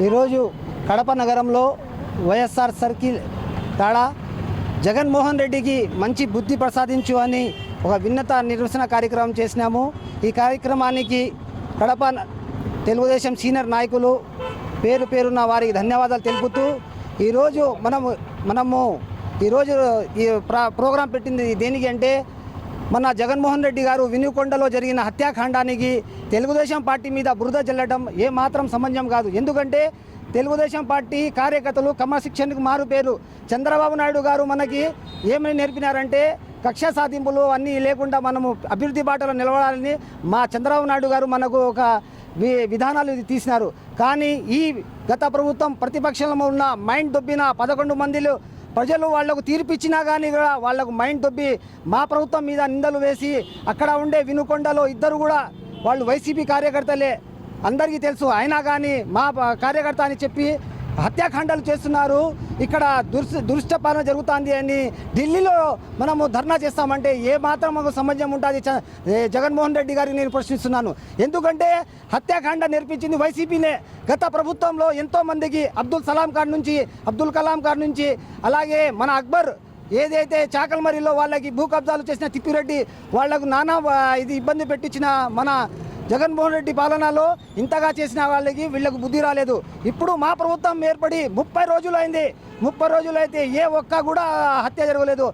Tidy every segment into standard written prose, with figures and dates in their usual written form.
ఈరోజు కడప నగరంలో వైఎస్ఆర్ సర్కిల్ కాడ జగన్మోహన్ రెడ్డికి మంచి బుద్ధి ప్రసాదించు అని ఒక విన్నత నిరసన కార్యక్రమం చేసినాము. ఈ కార్యక్రమానికి కడప తెలుగుదేశం సీనియర్ నాయకులు పేరు పేరున్న వారికి ధన్యవాదాలు తెలుపుతూ ఈరోజు మనము ఈరోజు ఈ ప్రోగ్రాం పెట్టింది దేనికి అంటే మన జగన్మోహన్ రెడ్డి గారు వినుకొండలో జరిగిన హత్యాకాండానికి తెలుగుదేశం పార్టీ మీద బురద జల్లడం ఏమాత్రం సమంజసం కాదు. ఎందుకంటే తెలుగుదేశం పార్టీ కార్యకర్తలు క్రమశిక్షణకు మారు పేరు. చంద్రబాబు నాయుడు గారు మనకి ఏమని నేర్పినారంటే కక్ష సాధింపులు అన్నీ లేకుండా మనము అభివృద్ధి బాటలో నిలబడాలని మా చంద్రబాబు నాయుడు గారు మనకు ఒక విధానాలు తీసినారు. కానీ ఈ గత ప్రభుత్వం ప్రతిపక్షంలో ఉన్న మైండ్ దొబ్బిన 11 మందిలో ప్రజలు వాళ్లకు తీర్పిచ్చినా కానీ కూడా వాళ్లకు మైండ్ దొబ్బి మా ప్రభుత్వం మీద నిందలు వేసి అక్కడ ఉండే వినుకొండలో ఇద్దరు కూడా వాళ్ళు వైసీపీ కార్యకర్తలే అందరికీ తెలుసు. అయినా కానీ మా కార్యకర్త అని చెప్పి హత్యాకాండాలు చేస్తున్నారు. ఇక్కడ దురుష్టపాలన జరుగుతుంది అని ఢిల్లీలో మనము ధర్నా చేస్తామంటే ఏ మాత్రం మాకు సమంజసం ఉంటుంది? జగన్మోహన్ రెడ్డి గారికి నేను ప్రశ్నిస్తున్నాను. ఎందుకంటే హత్యాకాండ నేర్పించింది వైసీపీనే. గత ప్రభుత్వంలో ఎంతోమందికి అబ్దుల్ కలాం కార్ నుంచి అలాగే మన అక్బర్ ఏదైతే చాకల్మరిలో వాళ్ళకి భూ కబ్జాలు చేసిన తిప్పిరెడ్డి వాళ్లకు నానా ఇది ఇబ్బంది పెట్టించిన మన జగన్మోహన్ రెడ్డి పాలనలో ఇంతగా చేసిన వాళ్ళకి వీళ్ళకు బుద్ధి రాలేదు. ఇప్పుడు మా ప్రభుత్వం ఏర్పడి 30 రోజులైంది. 30 రోజులైతే ఏ ఒక్క కూడా హత్య జరగలేదు.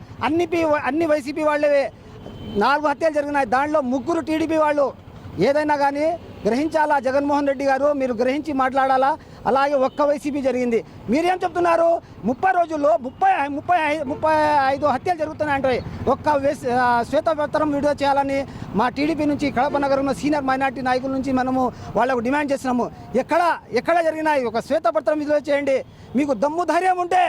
అన్ని వైసీపీ వాళ్ళవే 4 హత్యలు జరిగినాయి. దాంట్లో 3 టీడీపీ వాళ్ళు. ఏదైనా కానీ గ్రహించాలా జగన్మోహన్ రెడ్డి గారు, మీరు గ్రహించి మాట్లాడాలా. అలాగే ఒక్క వైసీపీ జరిగింది. మీరేం చెప్తున్నారు? 30 రోజుల్లో 35 హత్యలు జరుగుతున్నాయంటే ఒక్క శ్వేతపత్రం విడుదల చేయాలని మా టీడీపీ నుంచి కడప నగరంలో సీనియర్ మైనార్టీ నాయకుల నుంచి మనము వాళ్ళకు డిమాండ్ చేస్తున్నాము. ఎక్కడ జరిగినాయి? ఒక శ్వేతపత్రం విడుదల చేయండి. మీకు దమ్ము ధైర్యం ఉంటే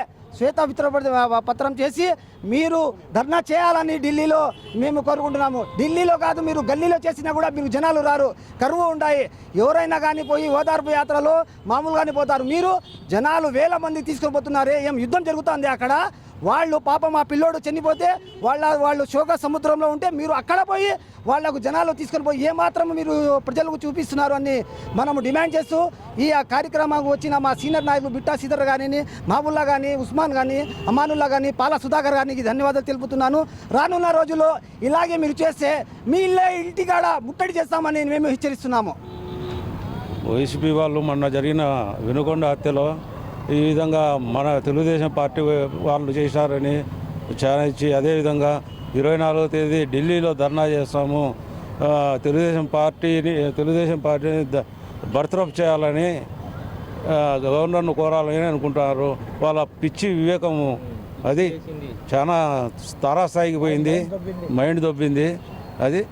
పత్రం చేసి మీరు ధర్నా చేయాలని ఢిల్లీలో మేము కోరుకుంటున్నాము. ఢిల్లీలో కాదు, మీరు గల్లీలో చేసినా కూడా మీరు జనాలు రారు, కరువు ఉంటాయి. ఎవరైనా కానీ పోయి ఓదార్పు యాత్రలో మామూలుగానే పోతారు. మీరు జనాలు వేల మంది తీసుకొని పోతున్నారే, ఏం యుద్ధం జరుగుతుంది అక్కడ? వాళ్ళు పాపం మా పిల్లోడు చనిపోతే వాళ్ళు శోక సముద్రంలో ఉంటే మీరు అక్కడ పోయి వాళ్లకు జనాలు తీసుకొని పోయి ఏమాత్రం మీరు ప్రజలకు చూపిస్తున్నారు అని మనము డిమాండ్ చేస్తూ ఈ కార్యక్రమానికి వచ్చిన మా సీనియర్ నాయకులు బిట్టా శ్రీధర్ కానీ, మహబుల్లా కానీ, ఉస్మాన్ కానీ, అమానుల్లా కానీ, పాల సుధాకర్ గారికి ధన్యవాదాలు తెలుపుతున్నాను. రానున్న రోజుల్లో ఇలాగే మీరు చేస్తే మీ ఇంటికాడ ముట్టడి చేస్తామని మేము హెచ్చరిస్తున్నాము. వైసీపీ వాళ్ళు మొన్న జరిగిన వినుకొండ హత్యలో ఈ విధంగా మన తెలుగుదేశం పార్టీ వాళ్ళు చేశారని ఛానెచ్చి అదేవిధంగా 24వ తేదీ ఢిల్లీలో ధర్నా చేస్తాము, తెలుగుదేశం పార్టీని బర్తరఫ్ చేయాలని గవర్నర్ను కోరాలని అనుకుంటున్నారు. వాళ్ళ పిచ్చి వివేకము అది చాలా తారాస్థాయికి పోయింది, మైండ్ దొబ్బింది అది.